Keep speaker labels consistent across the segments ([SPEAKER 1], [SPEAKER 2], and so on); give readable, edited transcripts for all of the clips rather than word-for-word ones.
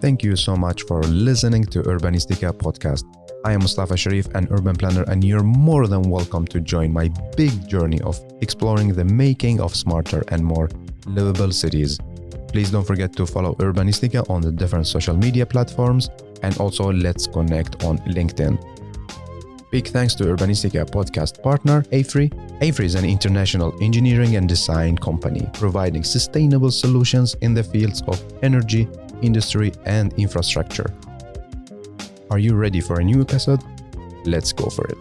[SPEAKER 1] Thank you so much for listening to Urbanistica podcast. I am Mustafa Sharif, an urban planner, and you're more than welcome to join my big journey of exploring the making of smarter and more livable cities. Please don't forget to follow Urbanistica on the different social media platforms, and also let's connect on LinkedIn. Big thanks to Urbanistica podcast partner Fri. Fri is an international engineering and design company providing sustainable solutions in the fields of energy, industry, and infrastructure. Are you ready for a new episode? Let's go for it.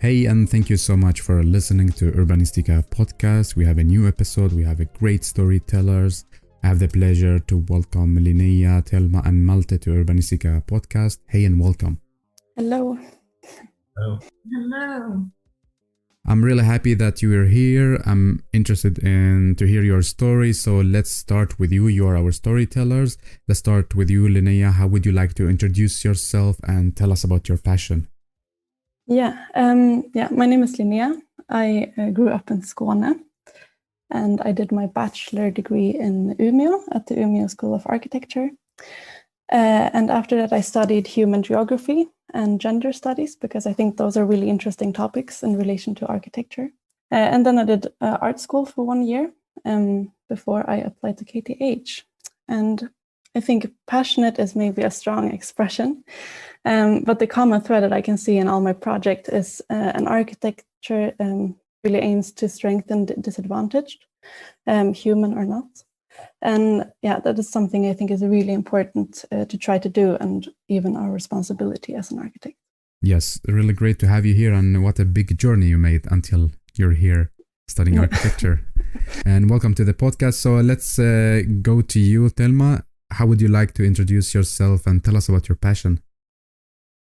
[SPEAKER 2] Hey, and thank you so much for listening to Urbanistica podcast. We have a new episode. We have a great storytellers. I have the pleasure to welcome Linnea, Thelma, and Malte to Urbanistica podcast. Hey, and welcome.
[SPEAKER 3] Hello.
[SPEAKER 4] Hello.
[SPEAKER 3] Hello.
[SPEAKER 2] I'm really happy that you are here. I'm interested in to hear your story. So let's start with you. You are our storytellers. Let's start with you, Linnea. How would you like to introduce yourself and tell us about your passion?
[SPEAKER 3] My name is Linnea. I grew up in Skåne, and I did my bachelor degree in Umeå at the Umeå School of Architecture. And after that, I studied human geography and gender studies because I think those are really interesting topics in relation to architecture. And then I did art school for 1 year before I applied to KTH. And I think passionate is maybe a strong expression, but the common thread that I can see in all my projects is an architecture really aims to strengthen the disadvantaged, human or not. And that is something I think is really important to try to do, and even our responsibility as an architect.
[SPEAKER 2] Yes, really great to have you here, and what a big journey you made until you're here studying architecture. And welcome to the podcast. So let's go to you, Thelma. How would you like to introduce yourself and tell us about your passion?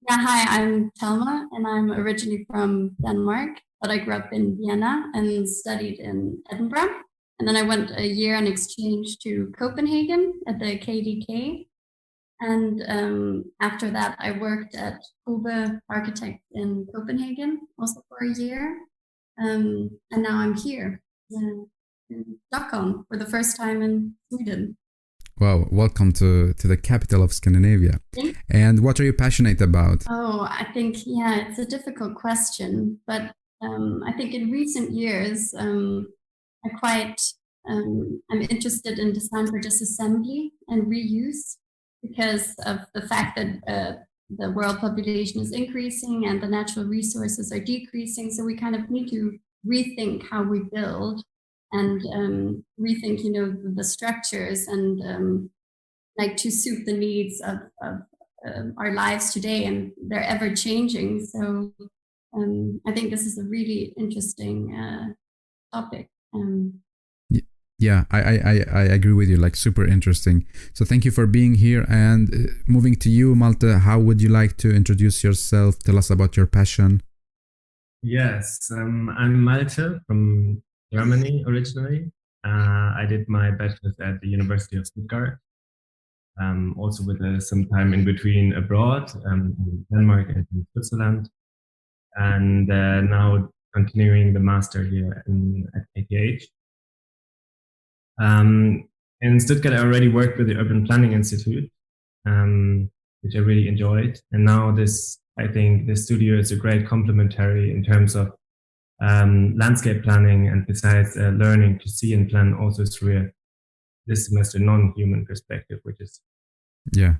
[SPEAKER 4] Yeah, hi, I'm Thelma, and I'm originally from Denmark, but I grew up in Vienna and studied in Edinburgh. And then I went a year on exchange to Copenhagen at the KDK. And after that, I worked at Kube Architect in Copenhagen, also for a year. And now I'm here in Stockholm for the first time in Sweden.
[SPEAKER 2] Wow, welcome to the capital of Scandinavia. And what are you passionate about?
[SPEAKER 4] Oh, I think, it's a difficult question, but I think in recent years, I'm interested in design for disassembly and reuse because of the fact that the world population is increasing and the natural resources are decreasing. So we kind of need to rethink how we build and rethink, the structures and to suit the needs of our lives today, and they're ever changing. So I think this is a really interesting topic.
[SPEAKER 2] Yeah, I agree with you, super interesting. So thank you for being here, and moving to you, Malte, how would you like to introduce yourself? Tell us about your passion.
[SPEAKER 5] Yes, I'm Malte from Germany originally. I did my bachelor's at the University of Stuttgart, also with some time in between abroad in Denmark and in Switzerland, and now continuing the master here at KTH. In Stuttgart, I already worked with the Urban Planning Institute, which I really enjoyed. And now I think this studio is a great complementary in terms of landscape planning, and besides learning to see and plan also through this semester non-human perspective, which is...
[SPEAKER 2] Yeah.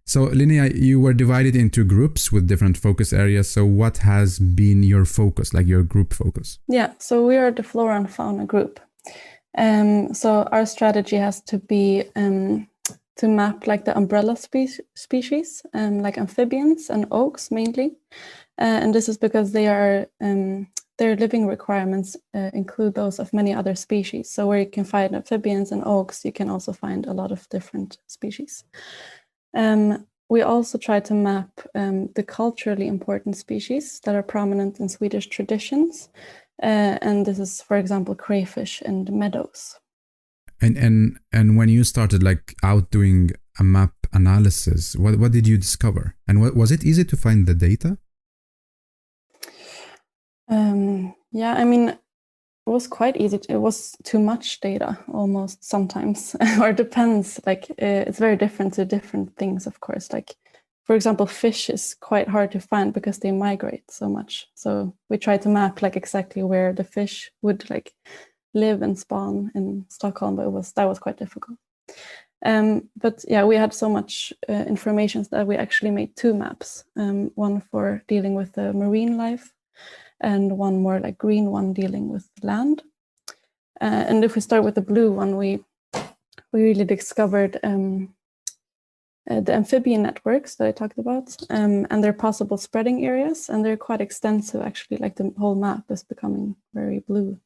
[SPEAKER 2] So Linnea, you were divided into groups with different focus areas. So what has been your focus, your group focus?
[SPEAKER 3] Yeah, so we are the Flora and fauna group. So our strategy has to be to map the umbrella species, like amphibians and oaks mainly. And this is because their living requirements include those of many other species. So where you can find amphibians and oaks, you can also find a lot of different species. We also try to map the culturally important species that are prominent in Swedish traditions. And this is, for example, crayfish and meadows.
[SPEAKER 2] And when you started out doing a map analysis, what did you discover? And was it easy to find the data?
[SPEAKER 3] Yeah, I mean, it was quite easy. It was too much data almost sometimes, or it depends. Like it's very different to different things, of course. Like, for example, fish is quite hard to find because they migrate so much. So we tried to map like exactly where the fish would like live and spawn in Stockholm, but that was quite difficult. But yeah, we had so much information that we actually made two maps, one for dealing with the marine life and one more like green one dealing with land. And if we start with the blue one, we really discovered the amphibian networks that I talked about, and their possible spreading areas, and they're quite extensive actually, like the whole map is becoming very blue.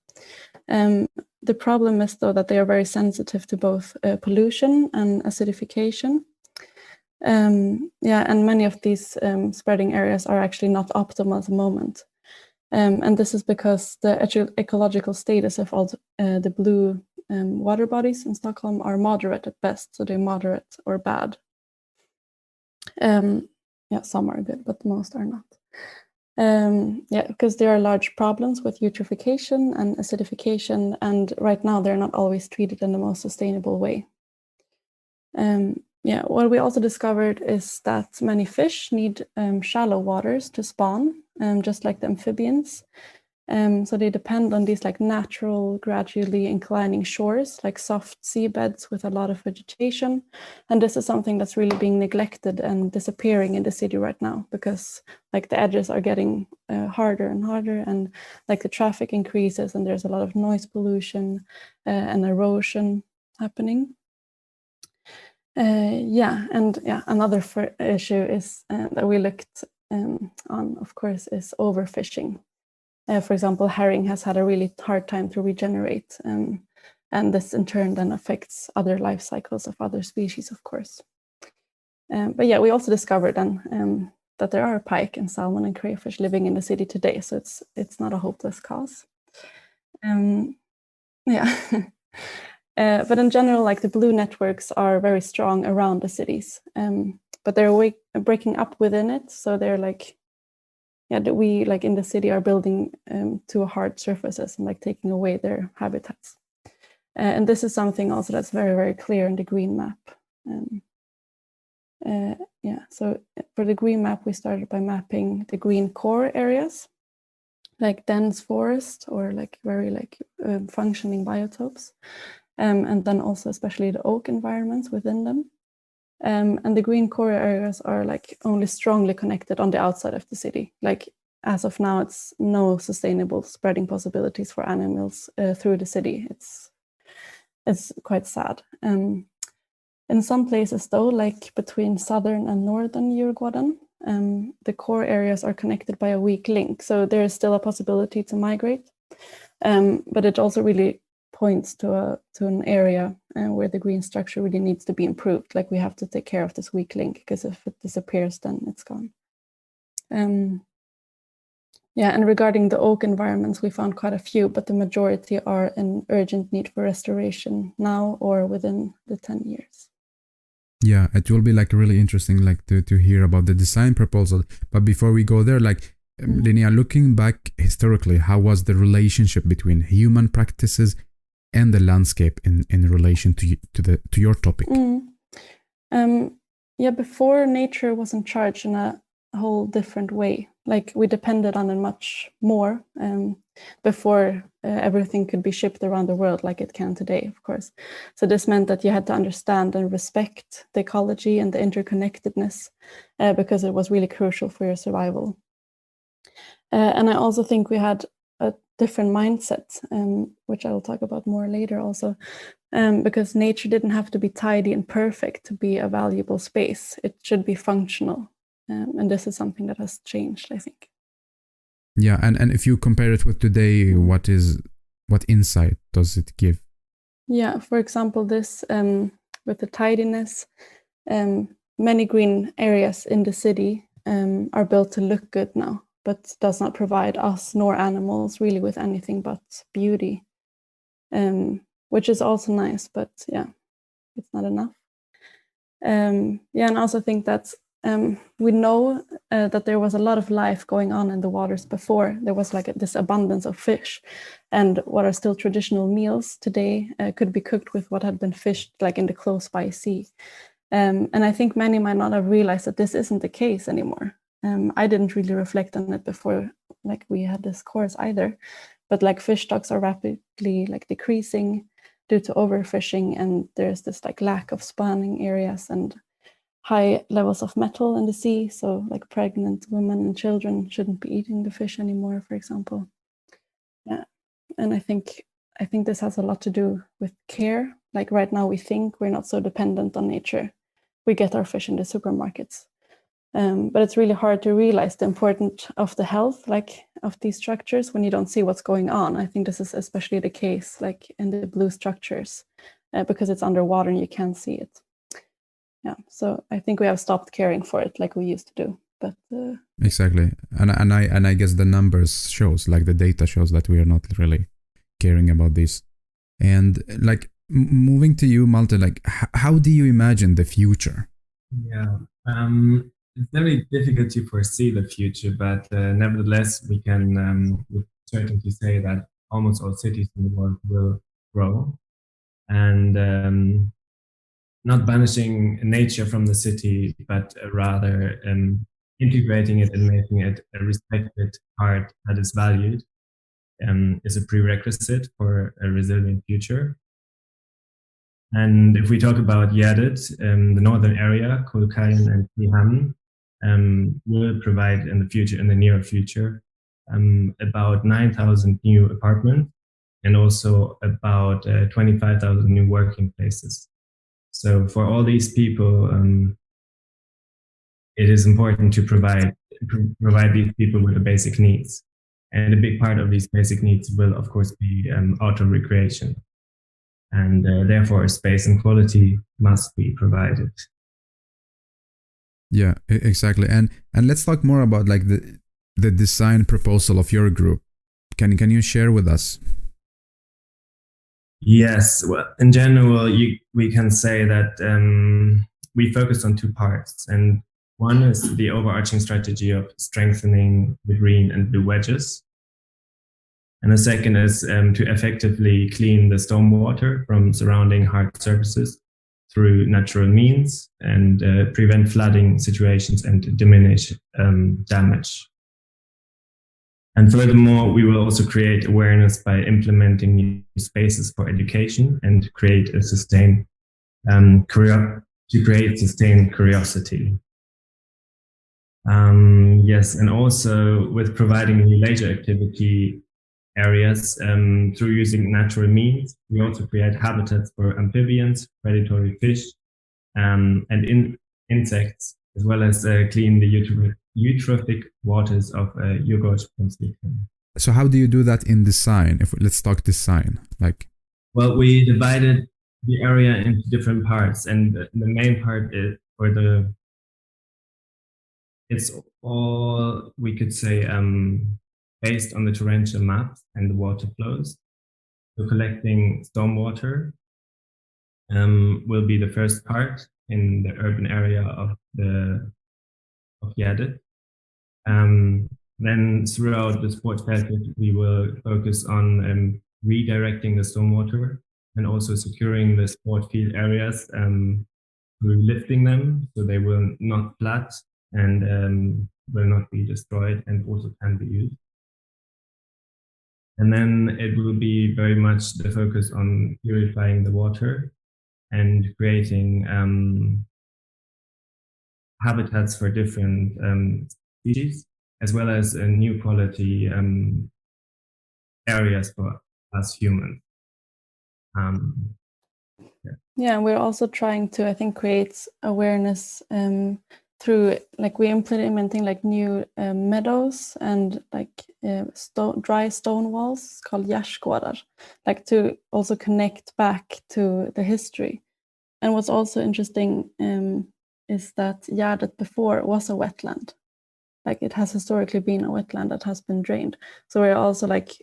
[SPEAKER 3] The problem is though that they are very sensitive to both pollution and acidification. Yeah, and many of these spreading areas are actually not optimal at the moment. And this is because the ecological status of all the blue water bodies in Stockholm are moderate at best, so they're moderate or bad. Yeah, some are good, but most are not. Yeah, because there are large problems with eutrophication and acidification, and right now they're not always treated in the most sustainable way. Yeah, what we also discovered is that many fish need shallow waters to spawn, just like the amphibians. So they depend on these like natural, gradually inclining shores, like soft seabeds with a lot of vegetation. And this is something that's really being neglected and disappearing in the city right now, because like the edges are getting harder and harder, and like the traffic increases and there's a lot of noise pollution and erosion happening. Yeah, and yeah, another issue is that we looked on, of course, is overfishing. For example, herring has had a really hard time to regenerate, and this in turn then affects other life cycles of other species, of course. But yeah, we also discovered then that there are pike and salmon and crayfish living in the city today, so it's not a hopeless cause. Yeah. But in general, like the blue networks are very strong around the cities, but they're breaking up within it. So they're like, yeah, we like in the city are building to hard surfaces and like taking away their habitats. And this is something also that's very, very clear in the green map. Yeah, so for the green map, we started by mapping the green core areas, like dense forest or like very like functioning biotopes. And then also especially the oak environments within them. And the green core areas are like only strongly connected on the outside of the city. Like as of now, it's no sustainable spreading possibilities for animals through the city. It's quite sad. In some places though, like between southern and northern Djurgården, the core areas are connected by a weak link. So there is still a possibility to migrate, but it also really points to an area where the green structure really needs to be improved. Like we have to take care of this weak link, because if it disappears, then it's gone. Yeah, and regarding the oak environments, we found quite a few, but the majority are in urgent need for restoration now or within the 10 years.
[SPEAKER 2] Yeah, it will be like really interesting like to hear about the design proposal. But before we go there, like Linnea, looking back historically, how was the relationship between human practices and the landscape in relation to your topic?
[SPEAKER 3] Yeah, before nature was in charge in a whole different way. Like we depended on it much more before everything could be shipped around the world like it can today, of course. So this meant that you had to understand and respect the ecology and the interconnectedness because it was really crucial for your survival. And I also think we had a different mindset, which I will talk about more later also, because nature didn't have to be tidy and perfect to be a valuable space. It should be functional. And this is something that has changed, I think.
[SPEAKER 2] Yeah, and if you compare it with today, what insight does it give?
[SPEAKER 3] Yeah, for example, this with the tidiness, many green areas in the city are built to look good now, but does not provide us nor animals really with anything but beauty, which is also nice, but yeah, it's not enough. Yeah, and I also think that we know that there was a lot of life going on in the waters before. There was like this abundance of fish, and what are still traditional meals today could be cooked with what had been fished like in the close by sea. And I think many might not have realized that this isn't the case anymore. I didn't really reflect on it before like we had this course either, but like fish stocks are rapidly like decreasing due to overfishing, and there's this like lack of spawning areas and high levels of metal in the sea. So like pregnant women and children shouldn't be eating the fish anymore, for example. Yeah. And I think this has a lot to do with care. Like right now we think we're not so dependent on nature. We get our fish in the supermarkets. But it's really hard to realize the importance of the health, like of these structures when you don't see what's going on. I think this is especially the case like in the blue structures because it's underwater and you can't see it. Yeah, so I think we have stopped caring for it like we used to do. But
[SPEAKER 2] exactly, and I guess the numbers shows, like the data shows, that we are not really caring about this. And like moving to you, Malte, like how do you imagine the future?
[SPEAKER 5] Yeah, it's very difficult to foresee the future, but nevertheless, we can with certainty say that almost all cities in the world will grow, and not banishing nature from the city, but rather integrating it and making it a respected part that is valued is a prerequisite for a resilient future. And if we talk about Gärdet, the northern area, Kolkaien and Tihan, will provide in the near future, about 9,000 new apartments and also about 25,000 new working places. So for all these people, it is important to provide these people with the basic needs. And a big part of these basic needs will, of course, be auto recreation. And therefore, space and quality must be provided.
[SPEAKER 2] Yeah, exactly. And let's talk more about like the design proposal of your group. Can you share with us?
[SPEAKER 5] Yes, well, in general, we can say that we focus on two parts. And one is the overarching strategy of strengthening the green and blue wedges. And the second is to effectively clean the stormwater from surrounding hard surfaces through natural means and prevent flooding situations and diminish damage. And furthermore, we will also create awareness by implementing new spaces for education and create a sustained curiosity. Yes, and also with providing new leisure activity areas through using natural means, we also create habitats for amphibians, predatory fish, and insects, as well as clean the eutrophic waters of Djurgårdsprincipen.
[SPEAKER 2] So how do you do that in design? Let's talk design. Like,
[SPEAKER 5] well, we divided the area into different parts, and the main part is it's all, we could say, based on the torrential maps and the water flows. So collecting stormwater will be the first part in the urban area of Gärdet. Then throughout the sports package, we will focus on redirecting the stormwater and also securing the sport field areas through lifting them so they will not flood and will not be destroyed and also can be used. And then it will be very much the focus on purifying the water and creating habitats for different species, as well as new quality areas for us humans.
[SPEAKER 3] Yeah, we're also trying to, I think, create awareness through, like, we're implementing like new meadows and like dry stone walls called gärdsgårdar, like to also connect back to the history. And what's also interesting is that Gärdet before was a wetland. Like it has historically been a wetland that has been drained. So we're also like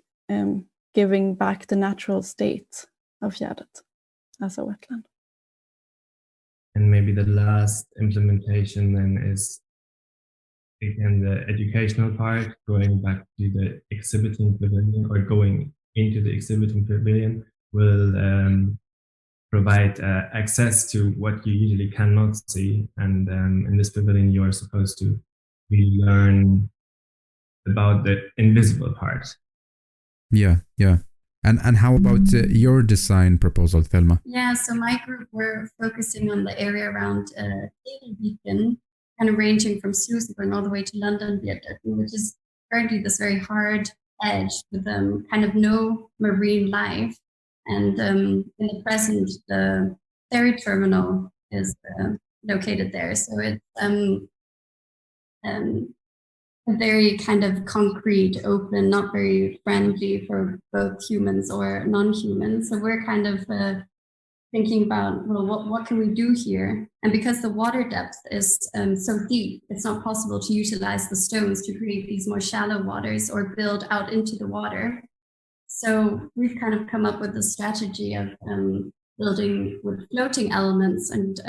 [SPEAKER 3] giving back the natural state of Gärdet as a wetland.
[SPEAKER 5] And maybe the last implementation then is again the educational part, going back to the exhibiting pavilion or going into the exhibiting pavilion will provide access to what you usually cannot see. And in this pavilion, you are supposed to really learn about the invisible part.
[SPEAKER 2] Yeah. And how about your design proposal, Thelma?
[SPEAKER 4] Yeah, so my group were focusing on the area around Didrigkeit, kind of ranging from Stockholm all the way to London, which is currently this very hard edge with kind of no marine life. And in the present, the ferry terminal is located there. So it's a very kind of concrete, open, not very friendly for both humans or non-humans. So we're kind of thinking about, well, what can we do here? And because the water depth is so deep, it's not possible to utilize the stones to create these more shallow waters or build out into the water. So we've kind of come up with a strategy of building with floating elements and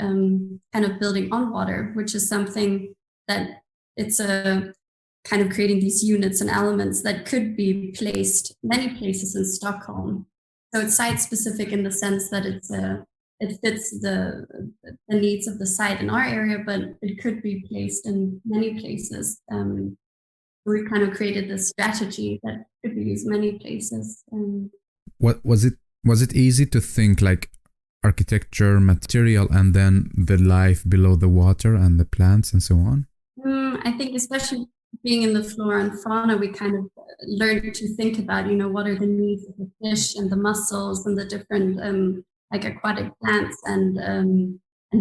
[SPEAKER 4] kind of building on water, which is something that it's a kind of creating these units and elements that could be placed many places in Stockholm. So it's site specific in the sense that it fits the needs of the site in our area, but it could be placed in many places. We kind of created this strategy that could be used many places.
[SPEAKER 2] What was it? Was it easy to think like architecture, material, and then the life below the water and the plants and so on?
[SPEAKER 4] I think especially being in the flora and fauna, we kind of learned to think about, what are the needs of the fish and the mussels and the different like aquatic plants and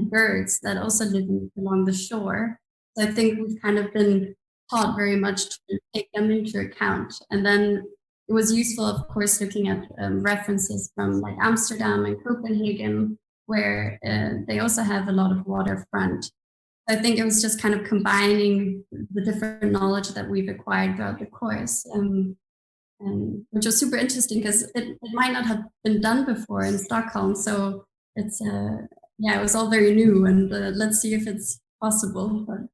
[SPEAKER 4] birds that also live along the shore. So I think we've kind of been taught very much to take them into account. And then it was useful, of course, looking at references from like Amsterdam and Copenhagen, where they also have a lot of waterfront. I think it was just kind of combining the different knowledge that we've acquired throughout the course, which was super interesting because it might not have been done before in Stockholm. So it's, it was all very new, and let's see if it's possible. But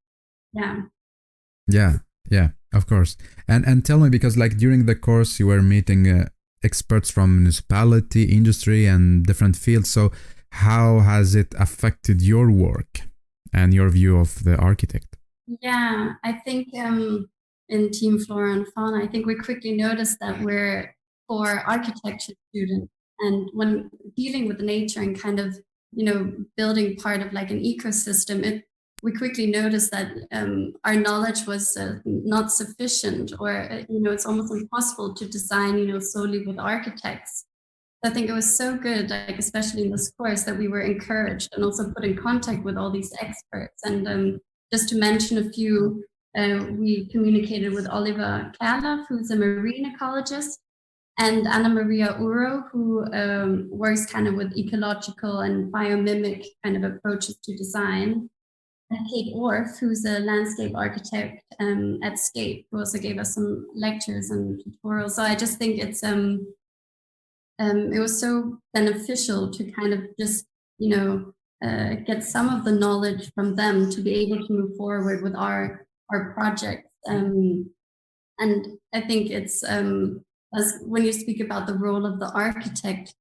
[SPEAKER 2] Yeah, of course. And tell me, because like during the course you were meeting experts from municipality, industry, and different fields. So how has it affected your work and your view of the architect?
[SPEAKER 4] Yeah, I think in Team Flora and Fauna, I think we quickly noticed that we're for architecture students, and when dealing with nature and kind of building part of like an ecosystem, we quickly noticed that our knowledge was not sufficient, or it's almost impossible to design solely with architects. I think it was so good, like especially in this course, that we were encouraged and also put in contact with all these experts. And just to mention a few, we communicated with Oliver Kerloff, who's a marine ecologist, and Anna Maria Uro, who works kind of with ecological and biomimic kind of approaches to design. And Kate Orff, who's a landscape architect at Scape, who also gave us some lectures and tutorials. So I just think it's it was so beneficial to kind of just, get some of the knowledge from them to be able to move forward with our projects. And I think it's, as when you speak about the role of the architect,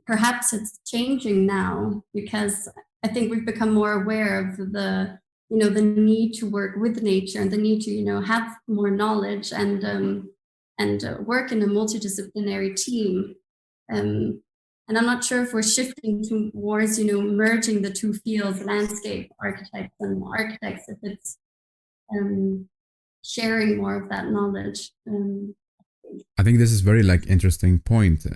[SPEAKER 4] perhaps it's changing now, because I think we've become more aware of the need to work with nature and the need to, have more knowledge and work in a multidisciplinary team. And I'm not sure if we're shifting towards, merging the two fields, landscape architects and architects, if it's sharing more of that knowledge.
[SPEAKER 2] I think this is very like interesting point.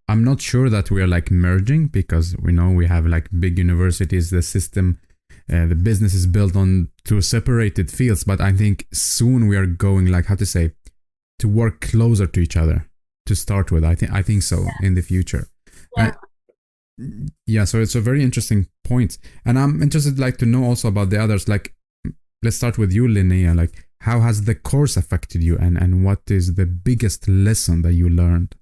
[SPEAKER 2] I'm not sure that we are like merging, because we know we have like big universities, the system, the business is built on two separated fields. But I think soon we are going like, how to say, to work closer to each other to start with. I think so in the future.
[SPEAKER 4] Yeah.
[SPEAKER 2] So it's a very interesting point, and I'm interested like to know also about the others. Like, let's start with you, Linnea. Like, how has the course affected you, and what is the biggest lesson that you learned?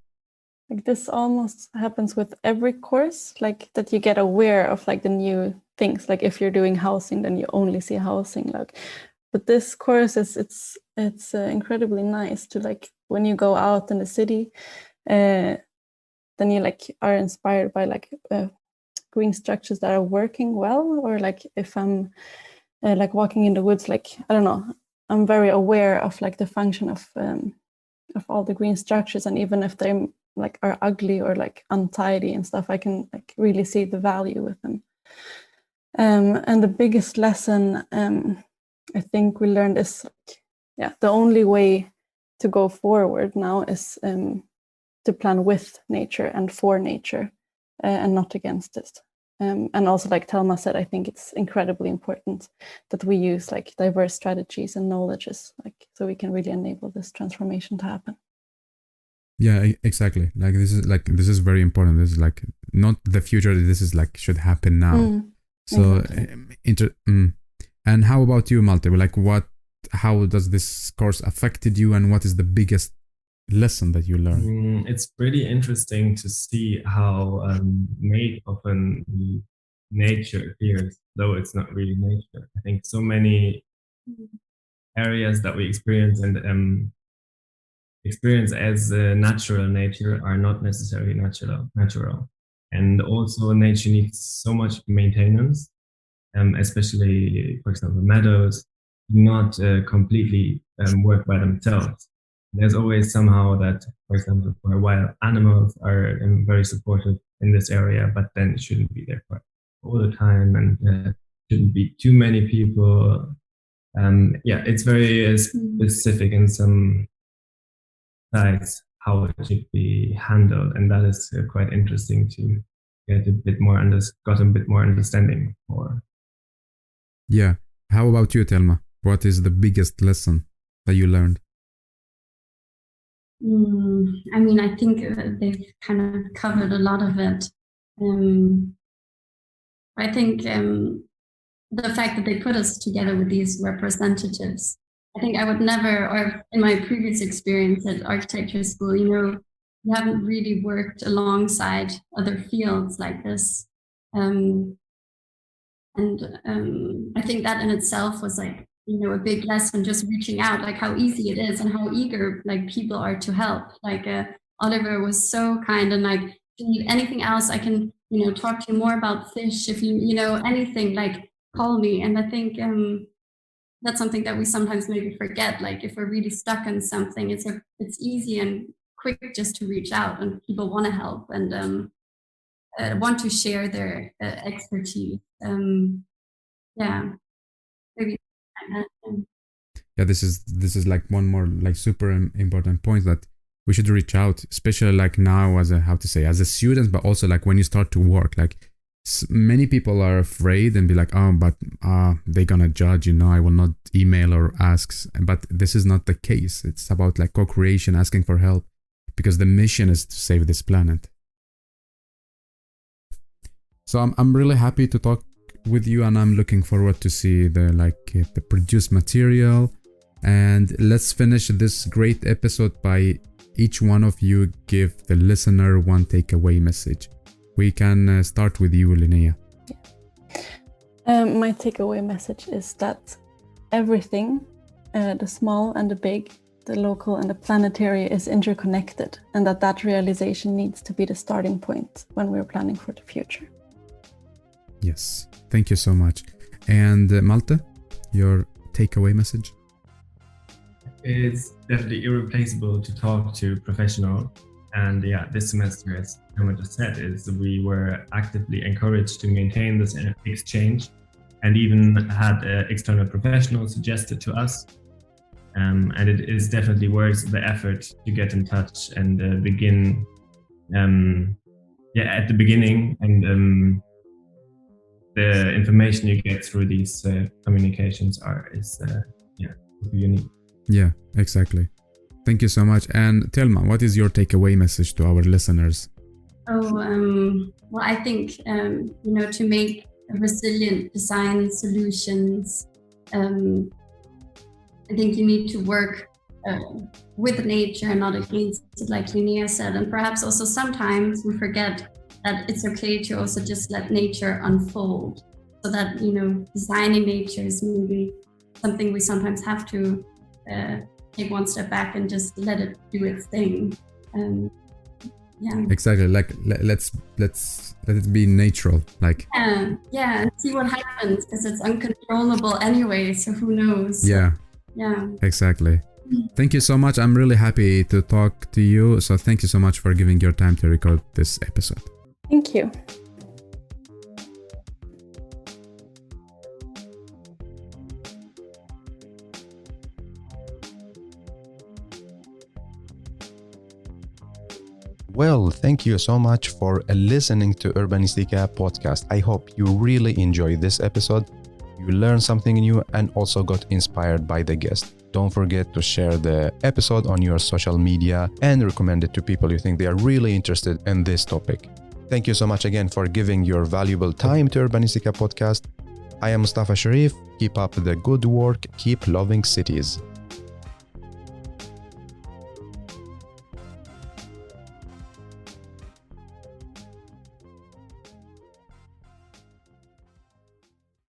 [SPEAKER 3] Like this almost happens with every course, like that you get aware of like the new things. Like if you're doing housing, then you only see housing. Like, but this course it's incredibly nice to, like, when you go out in the city, then you like are inspired by like green structures that are working well, or like if I'm like walking in the woods, like I don't know, I'm very aware of like the function of all the green structures, and even if they like are ugly or like untidy and stuff, I can like really see the value with them. And the biggest lesson I think we learned is the only way to go forward now is to plan with nature and for nature, and not against it. And also, like Thelma said, I think it's incredibly important that we use like diverse strategies and knowledges, like so we can really enable this transformation to happen.
[SPEAKER 2] Yeah, exactly. Like this is very important. This is like not the future. This is like should happen now. So,
[SPEAKER 3] exactly.
[SPEAKER 2] And how about you, Malte? Like, how does this course affected you, and what is the biggest lesson that you learned?
[SPEAKER 5] It's pretty interesting to see how made often nature appears, though it's not really nature. I think so many areas that we experience and experience as natural nature are not necessarily natural. And also nature needs so much maintenance, especially, for example, meadows do not completely work by themselves. There's always somehow that, for example, for wild animals are very supportive in this area, but then it shouldn't be there for all the time, and shouldn't be too many people. It's very specific in some sites how it should be handled, and that is quite interesting to get a bit more understanding for.
[SPEAKER 2] Yeah. How about you, Thelma? What is the biggest lesson that you learned?
[SPEAKER 4] I mean, I think they've kind of covered a lot of it. I think the fact that they put us together with these representatives, I think I would never, or in my previous experience at architecture school, you haven't really worked alongside other fields like this. And I think that in itself was like, a big lesson, just reaching out, like how easy it is and how eager like people are to help. Like Oliver was so kind, and like, if you need anything else, I can, talk to you more about fish. If you, anything, like call me. And I think that's something that we sometimes maybe forget. Like if we're really stuck in something, it's easy and quick just to reach out, and people want to help and want to share their expertise. Maybe.
[SPEAKER 2] Yeah, this is like one more like super important point, that we should reach out, especially like now as a student, but also like when you start to work. Like many people are afraid and be like, oh, but they're gonna judge, I will not email or ask. But this is not the case. It's about like co-creation, asking for help, because the mission is to save this planet. So I'm really happy to talk with you, and I'm looking forward to see the produced material. And let's finish this great episode by each one of you give the listener one takeaway message. We can start with you, Linnea.
[SPEAKER 3] My takeaway message is that everything, the small and the big, the local and the planetary, is interconnected, and that realization needs to be the starting point when we're planning for the future.
[SPEAKER 2] Yes, thank you so much. And Malte, your takeaway message?
[SPEAKER 5] It's definitely irreplaceable to talk to professionals. And this semester, as Thelma just said, is we were actively encouraged to maintain this exchange, and even had external professionals suggested to us. And it is definitely worth the effort to get in touch and begin at the beginning, and the information you get through these communications is super unique.
[SPEAKER 2] Yeah, exactly. Thank you so much. And Thelma, what is your takeaway message to our listeners?
[SPEAKER 4] Well, I think, to make resilient design solutions, I think you need to work with nature and not against it, like Linnea said. And perhaps also sometimes we forget that it's okay to also just let nature unfold. so that, designing nature is maybe something we sometimes have to take one step back and just let it do its thing.
[SPEAKER 2] Exactly. Like let's let it be natural. Like
[SPEAKER 4] and see what happens, because it's uncontrollable anyway. So who knows?
[SPEAKER 2] Yeah. Exactly. Thank you so much. I'm really happy to talk to you. So thank you so much for giving your time to record this episode.
[SPEAKER 3] Thank you.
[SPEAKER 1] Well, thank you so much for listening to Urbanistica podcast. I hope you really enjoyed this episode. You learned something new and also got inspired by the guest. Don't forget to share the episode on your social media and recommend it to people you think they are really interested in this topic. Thank you so much again for giving your valuable time to Urbanistica podcast. I am Mustafa Sharif. Keep up the good work. Keep loving cities.